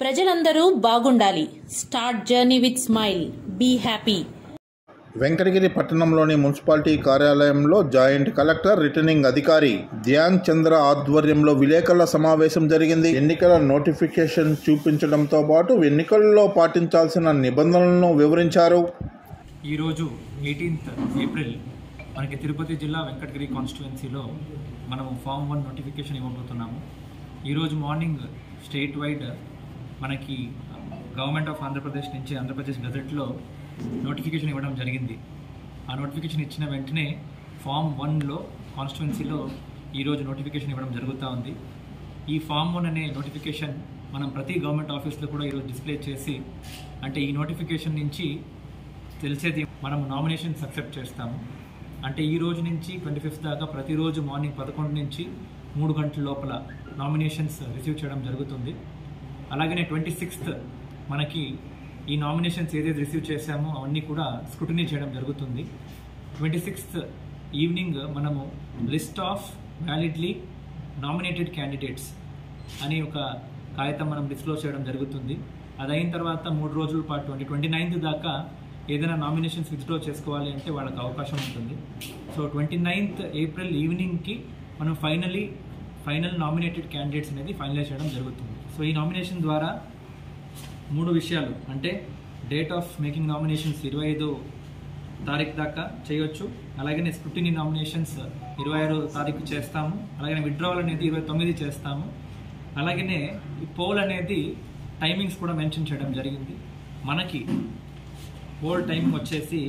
ప్రజలందరూ బాగుండాలి. Start journey with smile. Be happy. Venkatagiri పట్టణంలోని మున్సిపాలిటీ కార్యాలయంలో జాయింట్ కలెక్టర్, రిటర్నింగ్ అధికారి ధ్యాన్ చంద్ర ఆధ్వర్యంలో విలేకరుల సమావేశం జరిగింది. ఎన్నికల నోటిఫికేషన్ చూపించడంతో పాటు ఎన్నికల్లో పాటించాల్సిన నిబంధనలను వివరించారు. ఈరోజు 18th ఏప్రిల్ మనకి తిరుపతి జిల్లా వెంకటగిరి కాన్స్టిట్యుయెన్సీలో మనము ఫామ్ 1 నోటిఫికేషన్ ఇవ్వబోతున్నాము. ఈరోజు మార్నింగ్ స్టేట్ వైడ్ మనకి గవర్నమెంట్ ఆఫ్ ఆంధ్రప్రదేశ్ నుంచి ఆంధ్రప్రదేశ్ గజెట్లో నోటిఫికేషన్ ఇవ్వడం జరిగింది. ఆ నోటిఫికేషన్ ఇచ్చిన వెంటనే ఫామ్ 1లో కాన్స్టిట్యుయెన్సీలో ఈరోజు నోటిఫికేషన్ ఇవ్వడం జరుగుతూ ఉంది. ఈ ఫామ్ 1 అనే నోటిఫికేషన్ మనం ప్రతి గవర్నమెంట్ ఆఫీస్లో కూడా ఈరోజు డిస్ప్లే చేసి, అంటే ఈ నోటిఫికేషన్ నుంచి తెలిసేది మనము నామినేషన్స్ అక్సెప్ట్ చేస్తాము. అంటే ఈ రోజు నుంచి 25th దాకా ప్రతిరోజు మార్నింగ్ 11 నుంచి 3 గంటల లోపల నామినేషన్స్ రిసీవ్ చేయడం జరుగుతుంది. అలాగనే 26th మనకి ఈ నామినేషన్స్ ఏదైతే రిసీవ్ చేశామో అవన్నీ కూడా స్క్రూటినీ చేయడం జరుగుతుంది. 26th ఈవినింగ్ మనము list of validly nominated candidates అని ఒక కాగితం మనం డిస్క్లోజ్ చేయడం జరుగుతుంది. అది అయిన తర్వాత 3 రోజుల పాటు అంటే 29th దాకా ఏదైనా నామినేషన్స్ విత్డ్రా చేసుకోవాలి అంటే వాళ్ళకి అవకాశం ఉంటుంది. సో 29th ఏప్రిల్ ఈవినింగ్కి మనం ఫైనల్ నామినేటెడ్ క్యాండిడేట్స్ అనేది ఫైనలైజ్ చేయడం జరుగుతుంది. సో ఈ నామినేషన్ ద్వారా 3 విషయాలు, అంటే డేట్ ఆఫ్ మేకింగ్ నామినేషన్స్ 25వ తారీఖు దాకా చేయొచ్చు. అలాగే స్క్రూటినీ నామినేషన్స్ 26వ తారీఖు చేస్తాము. అలాగే విత్డ్రావల్ అనేది 29 చేస్తాము. అలాగనే ఈ పోల్ అనేది టైమింగ్స్ కూడా మెన్షన్ చేయడం జరిగింది. మనకి పోల్ టైమింగ్ వచ్చేసి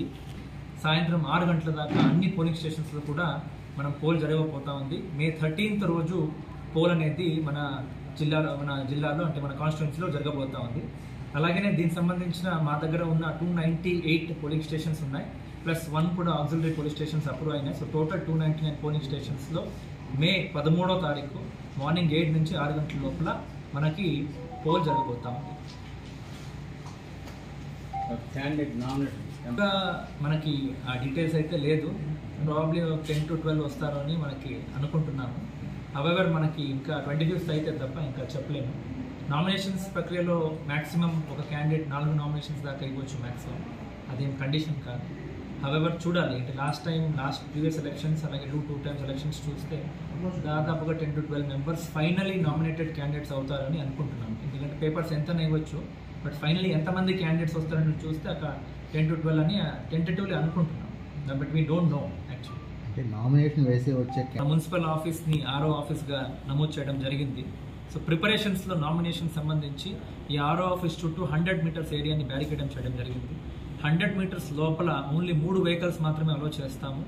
సాయంత్రం 6 గంటల దాకా అన్ని పోలింగ్ స్టేషన్స్లో కూడా మనం పోల్ జరగబోతా ఉంది. May 13th రోజు పోల్ అనేది మన జిల్లాలో అంటే మన కాన్స్టిట్యుయెన్సీలో జరగబోతా ఉంది. అలాగనే దీనికి సంబంధించిన మా దగ్గర ఉన్న 298 పోలింగ్ స్టేషన్స్ ఉన్నాయి, ప్లస్ 1 కూడా ఆక్సిలరీ పోలింగ్ స్టేషన్స్ అప్రూవ్ అయినాయి. సో టోటల్ 299 పోలింగ్ స్టేషన్స్లో May 13వ తారీఖు మార్నింగ్ 8 నుంచి 6 గంటల లోపల మనకి పోల్ జరగబోతా ఉంది. ఇంకా మనకి ఆ డీటెయిల్స్ అయితే లేదు, ప్రాబ్లీ 10 to 12 వస్తారు అని మనకి అనుకుంటున్నాము. హవెవర్ మనకి ఇంకా 25th అయితే తప్ప ఇంకా చెప్పలేము. నామినేషన్స్ ప్రక్రియలో మ్యాక్సిమం ఒక క్యాండిడేట్ 4 నామినేషన్స్ దాకా ఇవ్వచ్చు మ్యాక్సిమం, అదేం కండిషన్ కాదు. హవెవర్ చూడాలి, అంటే లాస్ట్ ప్రీవియస్ ఎలక్షన్స్ అలాగే 2 times ఎలక్షన్స్ చూస్తే దాదాపుగా 10 to 12 members finally nominated candidates అవుతారని అనుకుంటున్నాం. ఎందుకంటే పేపర్స్ ఎంతనే ఇవ్వచ్చు, బట్ ఫైనలీ ఎంతమంది క్యాండిడేట్స్ వస్తారని చూస్తే అక్కడ 10 to 12 అని టెంటేటివ్లీ అనుకుంటున్నాం. But we don't know actually. అంటే నామినేషన్ వేసే వచ్చే మున్సిపల్ ఆఫీస్ని RO ఆఫీస్గా నమోదు చేయడం జరిగింది. సో ప్రిపరేషన్స్లో నామినేషన్ సంబంధించి ఈ RO ఆఫీస్ చుట్టూ 100 meters ఏరియాని బ్యారికేడ్ చేయడం జరిగింది. 100 meters లోపల ఓన్లీ 3 vehicles మాత్రమే అలో చేస్తాము.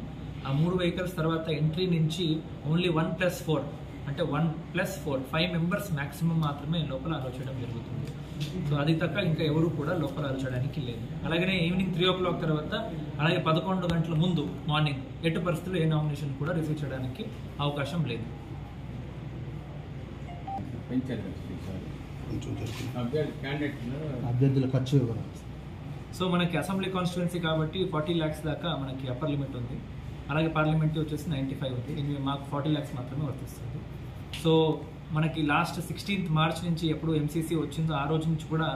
ఆ 3 vehicles తర్వాత ఎంట్రీ నుంచి ఓన్లీ 1+4 అంటే 1+4 5 members మ్యాక్సిమం మాత్రమే లోపల అలో చేయడం జరుగుతుంది. సో అది తప్ప ఇంకా ఎవరు కూడా లోపల అలో చేయడానికి లేదు. అలాగనే ఈవినింగ్ 3 o'clock తర్వాత అలాగే 11 గంటల ముందు మార్నింగ్ ఎటు పరిస్థితుల్లో ఏ నామినేషన్ కూడా రిసీవ్ చేయడానికి అవకాశం లేదు. అభ్యర్థుల ఖర్చు వివరాలు. సో మనకి అసెంబ్లీ కాన్స్టిట్యుయెన్సీ కాబట్టి 40 lakhs దాకా మనకి అప్పర్ లిమిట్ ఉంది. అలాగే పార్లమెంట్ వచ్చేసి 95 ఉంది. ఇది మాకు 40 lakhs మాత్రమే వర్తిస్తుంది. సో మనకి లాస్ట్ 16th March నుంచి ఎప్పుడు MCC వచ్చిందో ఆ రోజు నుంచి కూడా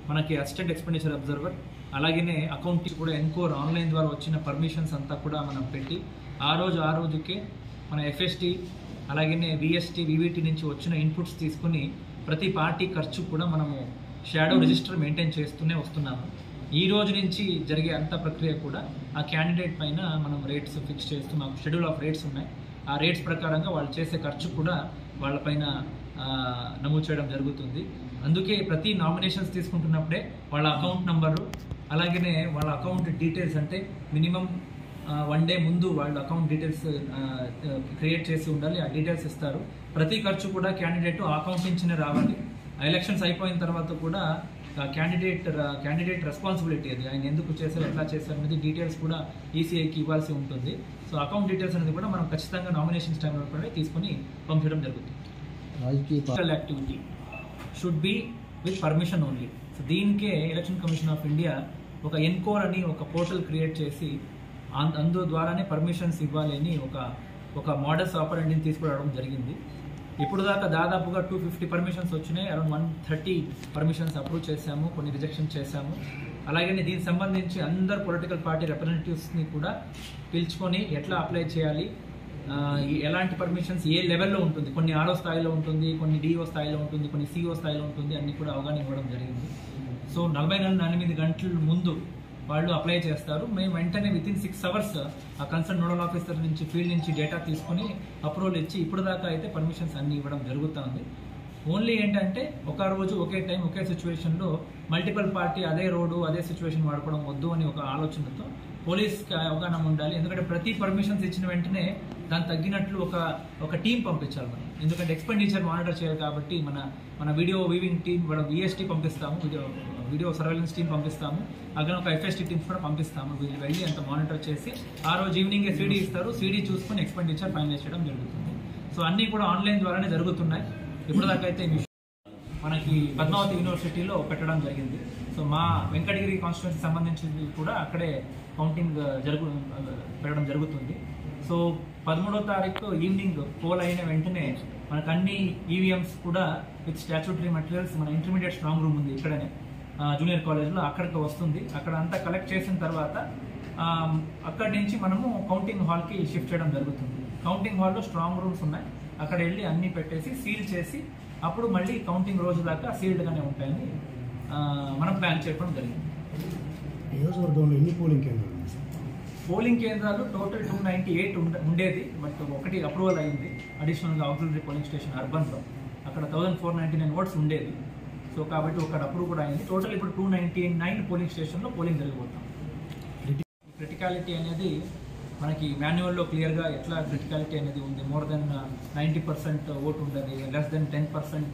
మనకి అసిస్టెంట్ ఎక్స్పెండిచర్ అబ్జర్వర్ అలాగనే అకౌంట్ కూడా ఎన్కోర్ ఆన్లైన్ ద్వారా వచ్చిన పర్మిషన్స్ అంతా కూడా మనం పెట్టి ఆ రోజుకే మన FST అలాగనే VST VVT నుంచి వచ్చిన ఇన్పుట్స్ తీసుకుని ప్రతి పార్టీ ఖర్చు కూడా మనము షాడో రిజిస్టర్ మెయింటైన్ చేస్తూనే వస్తున్నాము. ఈ రోజు నుంచి జరిగే అంత ప్రక్రియ కూడా ఆ క్యాండిడేట్ పైన మనం రేట్స్ ఫిక్స్ చేస్తూ మాకు షెడ్యూల్ ఆఫ్ రేట్స్ ఉన్నాయి. ఆ రేట్స్ ప్రకారంగా వాళ్ళు చేసే ఖర్చు కూడా వాళ్ళపైన నమోదు చేయడం జరుగుతుంది. అందుకే ప్రతి నామినేషన్స్ తీసుకుంటున్నప్పుడే వాళ్ళ అకౌంట్ నంబరు అలాగనే వాళ్ళ అకౌంట్ డీటెయిల్స్, అంటే మినిమం 1 day ముందు వాళ్ళ అకౌంట్ డీటెయిల్స్ క్రియేట్ చేసి ఉండాలి. ఆ డీటెయిల్స్ ఇస్తారు. ప్రతి ఖర్చు కూడా క్యాండిడేట్ ఆ అకౌంట్ నుంచినే రావాలి. ఎలక్షన్స్ అయిపోయిన తర్వాత కూడా క్యాండిడేట్ రెస్పాన్సిబిలిటీ, అది ఆయన ఎందుకు చేశారు, ఎట్లా చేశారు అనేది డీటెయిల్స్ కూడా ECIకి ఇవ్వాల్సి ఉంటుంది. సో అకౌంట్ డీటెయిల్స్ అనేది కూడా మనం ఖచ్చితంగా నామినేషన్స్ టైంలో కూడా తీసుకొని పంపించడం జరుగుతుంది. Activity should be with permission only. So దీనికే ఎలక్షన్ కమిషన్ ఆఫ్ ఇండియా ఒక ఎన్కోర్ అని ఒక పోర్టల్ క్రియేట్ చేసి అందు ద్వారానే పర్మిషన్స్ ఇవ్వాలి అని ఒక మోడల్స్ ఆపరెంట్ని తీసుకురావడం జరిగింది. ఇప్పుడు దాకా దాదాపుగా 250 పర్మిషన్స్ వచ్చినాయి. అరౌండ్ 130 పర్మిషన్స్ అప్రూవ్ చేశాము, కొన్ని రిజెక్షన్ చేశాము. అలాగే దీనికి సంబంధించి అందరు పొలిటికల్ పార్టీ రిప్రజెంటేటివ్స్ని కూడా పిలుచుకొని ఎట్లా అప్లై చేయాలి, ఎలాంటి పర్మిషన్స్ ఏ లెవెల్లో ఉంటుంది, కొన్ని ఆర్ఓ స్థాయిలో ఉంటుంది, కొన్ని డిఓ స్థాయిలో ఉంటుంది, కొన్ని సిఓ స్థాయిలో ఉంటుంది, అన్ని కూడా అవగాహన ఇవ్వడం జరిగింది. సో 48 గంటల ముందు వాళ్ళు అప్లై చేస్తారు. మేము వెంటనే వితిన్ 6 అవర్స్ ఆ కన్సర్న్ నోడల్ ఆఫీసర్ నుంచి ఫీల్డ్ నుంచి డేటా తీసుకుని అప్రూవల్ ఇచ్చి ఇప్పుడు దాకా అయితే పర్మిషన్స్ అన్ని ఇవ్వడం జరుగుతుంది. ఓన్లీ ఏంటంటే ఒక రోజు ఒకే టైం ఒకే సిచ్యువేషన్లో మల్టిపుల్ పార్టీ అదే రోడ్డు అదే సిచ్యువేషన్ వాడుకోవడం వద్దు అని ఒక ఆలోచనతో పోలీస్కి అవగాహన ఉండాలి. ఎందుకంటే ప్రతి పర్మిషన్స్ ఇచ్చిన వెంటనే దానికి తగ్గినట్లు ఒక టీం పంపించాలి మనం. ఎందుకంటే ఎక్స్పెండిచర్ మానిటర్ చేయాలి కాబట్టి మన వీడియో వీవింగ్ టీం కూడా విఎస్టీ పంపిస్తాము, వీడియో సర్వేలెన్స్ టీం పంపిస్తాము, అలాగే ఒక ఎఫ్ఎస్టీ టీమ్స్ కూడా పంపిస్తాము. వీళ్ళు వెళ్ళి అంత మానిటర్ చేసి ఆ రోజు ఈవినింగ్ సీడీ ఇస్తారు, సీడీ చూసుకొని ఎక్స్పెండిచర్ ఫైనలైజ్ చేయడం జరుగుతుంది. సో అన్నీ కూడా ఆన్లైన్ ద్వారానే జరుగుతున్నాయి. ఇప్పుడు దాకా అయితే మనకి పద్మావతి యూనివర్సిటీలో పెట్టడం జరిగింది. సో మా వెంకటగిరి కాన్స్టిట్యున్సీ సంబంధించింది కూడా అక్కడే కౌంటింగ్ పెట్టడం జరుగుతుంది. సో 13వ తారీఖు ఈవినింగ్ పోల్ అయిన వెంటనే మనకు అన్ని ఈవీఎంస్ కూడా విత్ స్టాచ్యూటరీ మెటీరియల్స్ మన ఇంటర్మీడియట్ స్ట్రాంగ్ రూమ్ ఉంది ఇక్కడనే జూనియర్ కాలేజ్లో, అక్కడికి వస్తుంది. అక్కడ అంతా కలెక్ట్ చేసిన తర్వాత అక్కడి నుంచి మనము కౌంటింగ్ హాల్కి షిఫ్ట్ చేయడం జరుగుతుంది. కౌంటింగ్ హాల్లో స్ట్రాంగ్ రూమ్స్ ఉన్నాయి, అక్కడ వెళ్ళి అన్నీ పెట్టేసి సీల్ చేసి అప్పుడు మళ్ళీ కౌంటింగ్ రోజు దాకా సీల్డ్గానే ఉంటాయని మనం ప్లాన్ చేయడం జరిగింది. నియోజకవర్గంలో ఎన్ని పోలింగ్ కేంద్రాలు? పోలింగ్ కేంద్రాలు టోటల్ 298 ఉండేది, బట్ ఒకటి అప్రూవల్ అయింది అడిషనల్గా ఆక్సిలరీ పోలింగ్ స్టేషన్ అర్బన్లో. అక్కడ 1499 ఓట్స్ ఉండేది. సో కాబట్టి ఒకటి అప్రూవ్ కూడా అయింది. టోటల్ ఇప్పుడు 299 పోలింగ్ స్టేషన్లో పోలింగ్ జరిగిపోతాం. క్రిటికాలిటీ అనేది మనకి మాన్యువల్లో క్లియర్గా ఎట్లా క్రిటికాలిటీ అనేది ఉంది. మోర్ దెన్ 90% ఓటు ఉండదు, లెస్ దెన్ 10%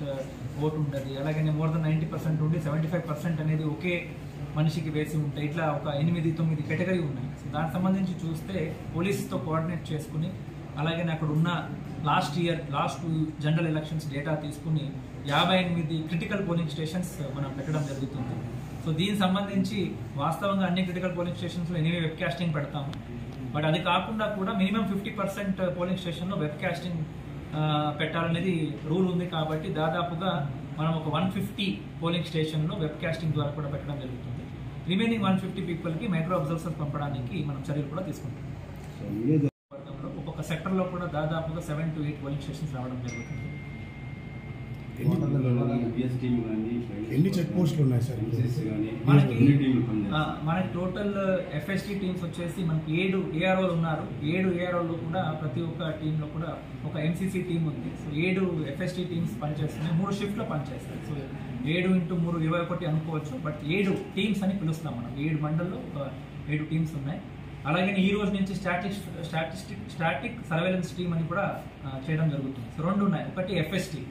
ఓటు ఉండదు, అలాగే మోర్ దెన్ 90% ఉండి 75% అనేది ఒకే మనిషికి వేసి ఉంటాయి. ఇట్లా ఒక 8-9 కేటగిరీ ఉన్నాయి. సో దానికి సంబంధించి చూస్తే పోలీసుతో కోఆర్డినేట్ చేసుకుని అలాగే అక్కడ ఉన్న లాస్ట్ 2 జనరల్ ఎలక్షన్స్ డేటా తీసుకుని 58 క్రిటికల్ పోలింగ్ స్టేషన్స్ మనం పెట్టడం జరుగుతుంది. సో దీనికి సంబంధించి వాస్తవంగా అన్ని క్రిటికల్ పోలింగ్ స్టేషన్స్లో ఎనీవే వెబ్ కాస్టింగ్ పెడతాము. బట్ అది కాకుండా కూడా మినిమం 50% పోలింగ్ స్టేషన్లో వెబ్ కాస్టింగ్ పెట్టాలనేది రూల్ ఉంది. కాబట్టి దాదాపుగా మనం ఒక 150 పోలింగ్ స్టేషన్లో వెబ్ కాస్టింగ్ ద్వారా కూడా పెట్టడం జరుగుతుంది. రిమైనింగ్ 150 పీపుల్కి మైక్రో అబ్జర్వర్స్ పంపడానికి మనం చర్యలు కూడా తీసుకుంటాం. ఒక్కొక్క సెక్టర్లో కూడా దాదాపుగా 7 to 8 పోలింగ్ స్టేషన్స్ రావడం జరుగుతుంది. ఎన్ని చెక్ పోస్టులు ఉన్నాయి సార్? మనకి టోటల్ ఎఫ్ఎస్టీ టీమ్స్ వచ్చేసి మనకి 7 ఏఆర్ఓలు ఉన్నారు. 7 ఏఆర్ఓలు కూడా ప్రతి ఒక్క టీంలో కూడా ఒక ఎంసీసీ టీం ఉంది. సో 7 ఎఫ్ఎస్టీ టీమ్స్ పనిచేస్తున్నాయి, 3 షిఫ్ట్లో పనిచేస్తాయి. సో 7 × 3 21 అనుకోవచ్చు, బట్ 7 టీమ్స్ అని పిలుస్తాం మనం. 7 మండల్లో ఒక 7 టీమ్స్ ఉన్నాయి. అలాగే ఈ రోజు నుంచి స్టాటిక్ సర్వేలెన్స్ టీమ్ అని కూడా చేయడం జరుగుతుంది. సో 2 ఉన్నాయి. ఒకటి ఎఫ్ఎస్టీ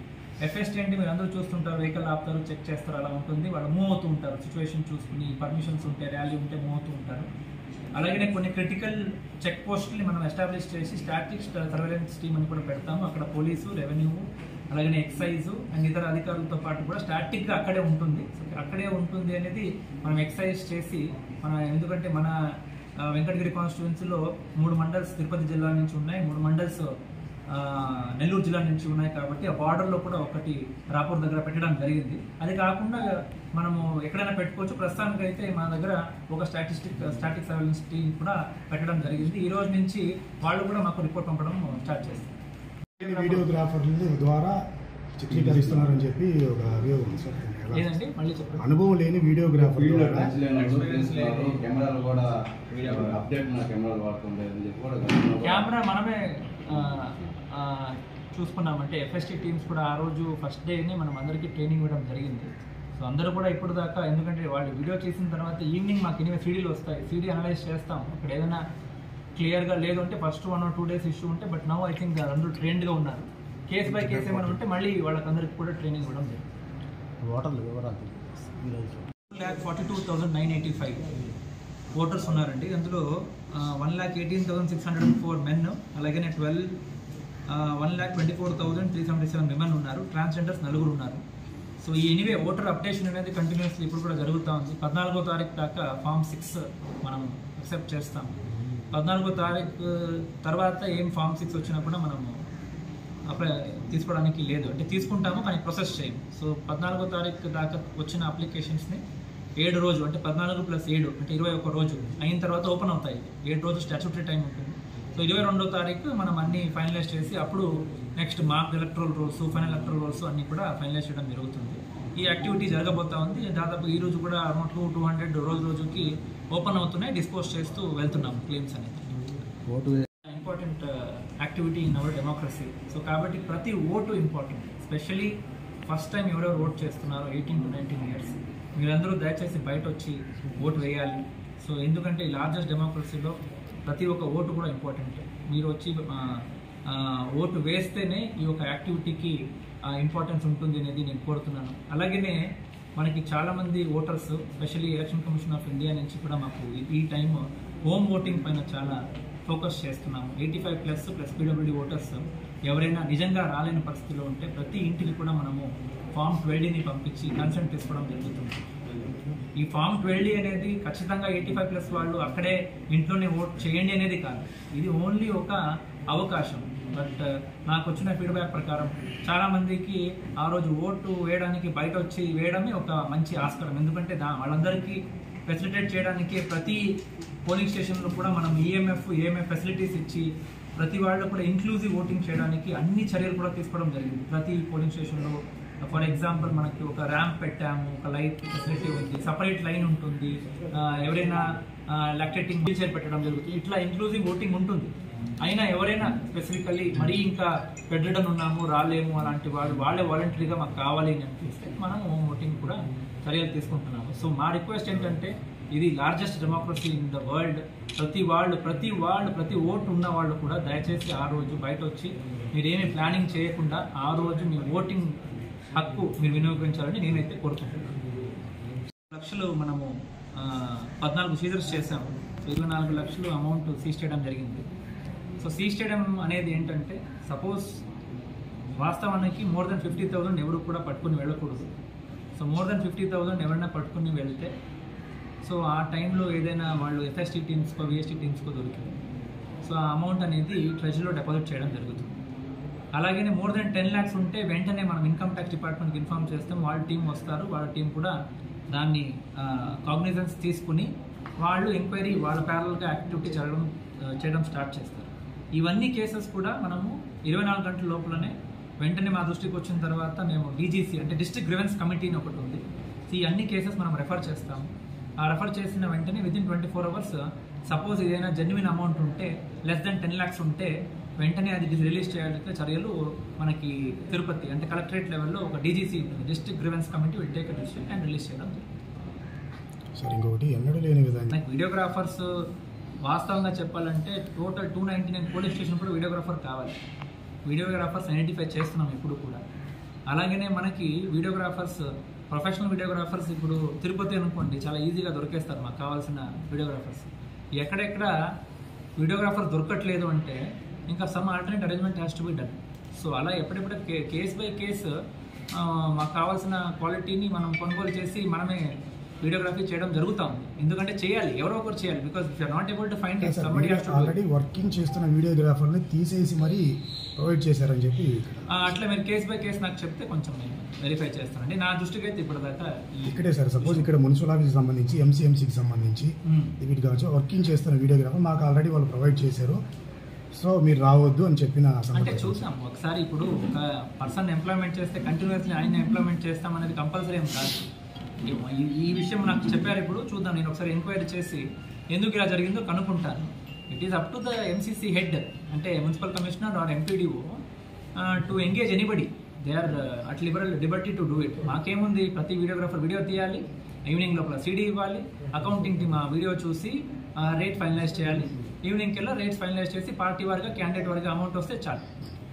అంటే మీరు అందరూ చూస్తుంటారు, వెహికల్ ఆపుతారు, చెక్ చేస్తారు, అలా ఉంటుంది. వాళ్ళు మూవ్ అవుతూ ఉంటారు, సిచ్యువేషన్ చూసుకుని, పర్మిషన్స్ ఉంటే, ర్యాలీ ఉంటే మూవ్ అవుతూ ఉంటారు. అలాగే కొన్ని క్రిటికల్ చెక్ పోస్టుల్ని మనం ఎస్టాబ్లిష్ చేసి స్టాటిక్ సర్వేలెన్స్ టీమ్ అని కూడా పెడతాము. అక్కడ పోలీసు, రెవెన్యూ, అలాగే ఎక్సైజ్ అండ్ ఇతర అధికారులతో పాటు కూడా స్టాటిక్గా అక్కడే ఉంటుంది. అక్కడే ఉంటుంది అనేది మనం ఎక్సైజ్ చేసి ఎందుకంటే మన వెంకటగిరి కాన్స్టిట్యున్సీలో 3 మండల్స్ తిరుపతి జిల్లా నుంచి ఉన్నాయి, 3 మండల్స్ నెల్లూరు జిల్లా నుంచి ఉన్నాయి. కాబట్టి ఆ బార్డర్లో కూడా ఒకటి రాపూర్ దగ్గర పెట్టడం జరిగింది. అది కాకుండా మనము ఎక్కడైనా పెట్టుకోవచ్చు. ప్రస్తుతానికి అయితే మన దగ్గర ఒక స్టాటిక్ సర్వేలెన్స్ టీం కూడా పెట్టడం జరిగింది. ఈ రోజు నుంచి వాళ్ళు కూడా మాకు రిపోర్ట్ పంపడం స్టార్ట్ చేస్తారు. వీడియోగ్రాఫర్ల ద్వారా చిత్రీకరిస్తున్నారని చెప్పి ఒక అభియోగం ఉంది సార్. లేదండి, మళ్ళీ చెప్పండి. అనుభవం లేని వీడియోగ్రాఫర్ కెమెరా మనమే చూసుకున్నామంటే ఎఫ్ఎస్టీ టీమ్స్ కూడా ఆ రోజు ఫస్ట్ డేనే మనం అందరికీ ట్రైనింగ్ ఇవ్వడం జరిగింది. సో అందరూ కూడా ఇప్పుడు దాకా, ఎందుకంటే వాళ్ళు వీడియో చేసిన తర్వాత ఈవినింగ్ మాకు ఎనివే సీడీలు వస్తాయి, సీడీ అనలైజ్ చేస్తాం. అక్కడ ఏదైనా క్లియర్గా లేదు అంటే ఫస్ట్ 1 or 2 days ఇష్యూ ఉంటే, బట్ నౌ ఐ థింక్ అందరూ ట్రైన్డ్గా ఉన్నారు. కేస్ బై కేస్ ఏమైనా ఉంటే మళ్ళీ వాళ్ళకందరికీ కూడా ట్రైనింగ్ ఇవ్వడం జరిగింది. 1,42,985 ఓటర్స్ ఉన్నారండి. అందులో 1,18,604 మెన్, అలాగే 1,24,377 విమెన్ ఉన్నారు. ట్రాన్స్జెండర్స్ 4 ఉన్నారు. సో ఈ ఎనీవే ఓటర్ అప్డేషన్ అనేది కంటిన్యూస్లీ ఇప్పుడు కూడా జరుగుతూ ఉంది. 14వ తారీఖు దాకా Form 6 మనం అక్సెప్ట్ చేస్తాం. 14వ తారీఖు తర్వాత ఏం Form 6 వచ్చినా కూడా మనము తీసుకోవడానికి లేదు, అంటే తీసుకుంటాము కానీ ప్రాసెస్ చేయము. సో 14వ తారీఖు దాకా వచ్చిన అప్లికేషన్స్ని 7 రోజు అంటే 14 + 7 అంటే 21 రోజు అయిన తర్వాత ఓపెన్ అవుతాయి. 7 రోజు స్టాట్యూటరీ టైం ఉంటుంది. సో 22వ తారీఖు మనం అన్ని ఫైనలైజ్ చేసి అప్పుడు next mark electoral roles, final electoral roles అన్నీ కూడా ఫైనలైజ్ చేయడం జరుగుతుంది. ఈ యాక్టివిటీ జరగబోతా ఉంది. దాదాపు ఈ రోజు కూడా అరౌండ్ 200 రోజుకి ఓపెన్ అవుతున్నాయి, డిస్పోజ్ చేస్తూ వెళ్తున్నాము క్లెయిమ్స్ అనేది. Important activity in our democracy. So కాబట్టి ప్రతి vote important. Especially first time ఎవరెవరు ఓట్ చేస్తున్నారో 18 to 19 years మీరందరూ దయచేసి బయట వచ్చి ఓటు వేయాలి. సో ఎందుకంటే ఈ లార్జెస్ట్ డెమోక్రసీలో ప్రతి ఒక్క ఓటు కూడా ఇంపార్టెంట్. మీరు వచ్చి ఓటు వేస్తేనే ఈ యొక్క యాక్టివిటీకి ఇంపార్టెన్స్ ఉంటుంది అనేది నేను కోరుతున్నాను. అలాగనే మనకి చాలామంది voters specially election commission of India నుంచి కూడా మాకు ఈ టైం హోమ్ ఓటింగ్ పైన చాలా ఫోకస్ చేస్తున్నాము. 85+ పీడబ్ల్యూడీ ఓటర్స్ ఎవరైనా నిజంగా రాలేని పరిస్థితిలో ఉంటే ప్రతి ఇంటికి కూడా మనము ఫామ్ 12ని పంపించి కన్సెంట్ తీసుకోవడం జరుగుతుంది. ఈ ఫామ్ 12 అనేది ఖచ్చితంగా 85+ వాళ్ళు అక్కడే ఇంట్లోనే ఓట్ చేయండి అనేది కాదు, ఇది ఓన్లీ ఒక అవకాశం. బట్ నాకు వచ్చిన ఫీడ్బ్యాక్ ప్రకారం చాలామందికి ఆ రోజు ఓటు వేయడానికి బయట వచ్చి వేయడమే ఒక మంచి ఆస్కారం. ఎందుకంటే వాళ్ళందరికీ ఫెసిలిటేట్ చేయడానికి ప్రతి పోలింగ్ స్టేషన్లో కూడా మనం ఏఎంఎఫ్ ఫెసిలిటీస్ ఇచ్చి ప్రతి వాళ్ళు కూడా ఇంక్లూజివ్ ఓటింగ్ చేయడానికి అన్ని చర్యలు కూడా తీసుకోవడం జరిగింది. ప్రతి పోలింగ్ స్టేషన్లో ఫర్ ఎగ్జాంపుల్ మనకి ఒక ర్యాంప్ పెట్టాము, ఒక లైట్ ఫెసిలిటీ ఉంది, సపరేట్ లైన్ ఉంటుంది, ఎవరైనా లాక్టేటింగ్ వీల్ చైర్ పెట్టడం జరుగుతుంది. ఇట్లా ఇంక్లూజివ్ ఓటింగ్ ఉంటుంది. అయినా ఎవరైనా స్పెసిఫికల్లీ మరీ ఇంకా బెడ్రిడన్ ఉన్నాము రాలేము అలాంటి వాళ్ళే వాలంటరీగా మాకు కావాలి అని అనిపిస్తే మనం హోమ్ ఓటింగ్ కూడా చర్యలు తీసుకుంటున్నాము. సో మా రిక్వెస్ట్ ఏంటంటే ఇది largest democracy in the world. ప్రతి ఓటు ఉన్న వాళ్ళు కూడా దయచేసి ఆ రోజు బయట వచ్చి మీరేమీ ప్లానింగ్ చేయకుండా ఆ రోజు మీ ఓటింగ్ హక్కు మీరు వినియోగించాలని నేనైతే కోరుకుంటున్నాను. 2 లక్షలు మనము 14 సీజర్స్ చేసాము. 24 లక్షలు అమౌంట్ సీజ్ చేయడం జరిగింది. సో సీజ్ చేయడం అనేది ఏంటంటే సపోజ్ వాస్తవానికి మోర్ దెన్ 50,000 ఎవరు కూడా పట్టుకుని వెళ్ళకూడదు. సో మోర్ దెన్ 50,000 ఎవరైనా పట్టుకుని వెళ్తే సో ఆ టైంలో ఏదైనా వాళ్ళు ఎఫ్ఎస్టీ టీమ్స్కో విఎస్టీ టీమ్స్కో దొరికింది. సో ఆ అమౌంట్ అనేది ట్రెజరీలో డిపాజిట్ చేయడం జరుగుతుంది. అలాగే మోర్ దెన్ 10 lakhs ఉంటే వెంటనే మనం ఇన్కమ్ ట్యాక్స్ డిపార్ట్మెంట్కి ఇన్ఫార్మ్ చేస్తాం. వాళ్ళ టీం వస్తారు, వాళ్ళ టీం కూడా దాన్ని కాగ్నిజెన్స్ తీసుకుని వాళ్ళు ఎంక్వైరీ వాళ్ళ ప్యారల్గా యాక్టివిటీ చేయడం స్టార్ట్ చేస్తారు. ఇవన్నీ కేసెస్ కూడా మనము 24 గంటల లోపలనే వెంటనే మా దృష్టికి వచ్చిన తర్వాత మేము డీజీసీ అంటే డిస్ట్రిక్ట్ గ్రీవెన్స్ కమిటీ అని ఒకటి ఉంది. ఈ అన్ని కేసెస్ మనం రెఫర్ చేస్తాము. ఆ రెఫర్ చేసిన వెంటనే వితిన్ 24 hours సపోజ్ ఏదైనా జెన్యున్ అమౌంట్ ఉంటే లెస్ దెన్ 10 lakhs ఉంటే వెంటనే అది రిలీజ్ చేయాలంటే చర్యలు మనకి తిరుపతి అంటే కలెక్టరేట్ లెవెల్లో ఒక DGC district grievance committee will take decision and release చేయడం జరుగుతుంది. సార్ ఇంకొకటి ఎన్నడూ లేని విధంగా వీడియోగ్రాఫర్స్ వాస్తవంగా చెప్పాలంటే టోటల్ 299 పోలీస్ స్టేషన్ కూడా వీడియోగ్రాఫర్ కావాలి. వీడియోగ్రాఫర్స్ ఐడెంటిఫై చేస్తున్నాం ఇప్పుడు కూడా. అలాగనే మనకి వీడియోగ్రాఫర్స్ ప్రొఫెషనల్ వీడియోగ్రాఫర్స్ ఇప్పుడు తిరుపతి అనుకోండి చాలా ఈజీగా దొరికేస్తారు మాకు కావాల్సిన వీడియోగ్రాఫర్స్. ఎక్కడెక్కడ వీడియోగ్రాఫర్ దొరకట్లేదు అంటే ఇంకా some alternate arrangement has to be done. So అలా ఎప్పుడెప్పుడు కేస్ బై కేసు మాకు కావాల్సిన క్వాలిటీని మనం కొనుగోలు చేసి మనమే వీడియోగ్రఫీ చేయడం జరుగుతూ ఉంది. ఎందుకంటే చేయాలి, ఎవరో ఒకరు చేయాలి. Because if you are not able to find somebody has to already working చేస్తున్న వీడియోగ్రాఫర్ని తీసేసి మరీ ప్రొవైడ్ చేశారని చెప్పి అట్లా మీరు కేస్ బై కేసు నాకు చెప్తే కొంచెం నేను వెరిఫై చేస్తానండి. నా దృష్టికి అయితే ఇప్పటిదాకా ఇక్కడే సార్ సపోజ్ ఇక్కడ మున్సిపల్ ఆఫీస్కి సంబంధించి ఎంసీఎంసీకి సంబంధించి వీటి కావచ్చు వర్కింగ్ చేస్తున్న వీడియోగ్రాఫర్ మాకు ఆల్రెడీ వాళ్ళు ప్రొవైడ్ చేశారు, సో మీరు రావద్దు అని చెప్పిన అంటే చూసాం. ఒకసారి ఇప్పుడు ఒక పర్సన్ ఎంప్లాయ్మెంట్ చేస్తే కంటిన్యూస్లీ ఆయన ఎంప్లాయ్మెంట్ చేస్తాం అనేది కంపల్సరీ ఏం కాదు. ఈ విషయం నాకు చెప్పారు. ఇప్పుడు చూద్దాం, నేను ఒకసారి ఎంక్వైరీ చేసి ఎందుకు ఇలా జరిగిందో కనుక్కుంటాను. It is up to the MCC head అంటే municipal commissioner or MPDO to engage anybody. They are at liberty to do it. మాకేముంది, ప్రతి వీడియోగ్రాఫర్ వీడియో తీయాలి, ఈవినింగ్ లోపల సీడీ ఇవ్వాలి, అకౌంటింగ్ టీమ్ ఆ వీడియో చూసి రేట్ ఫైనలైజ్ చేయాలి, ఈవినింగ్కి వెళ్ళి రేట్స్ ఫైనలైజ్ చేసి పార్టీ వారిగా క్యాండిడేట్ వారిగా అమౌంట్ వస్తే చాలు.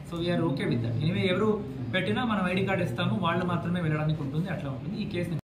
So we are okay with that. Anyway ఎవరు పెట్టినా మనం ఐడి కార్డ్ ఇస్తాము, వాళ్ళు మాత్రమే వెళ్ళడానికి ఉంటుంది. అట్లా ఉంటుంది ఈ కేసు.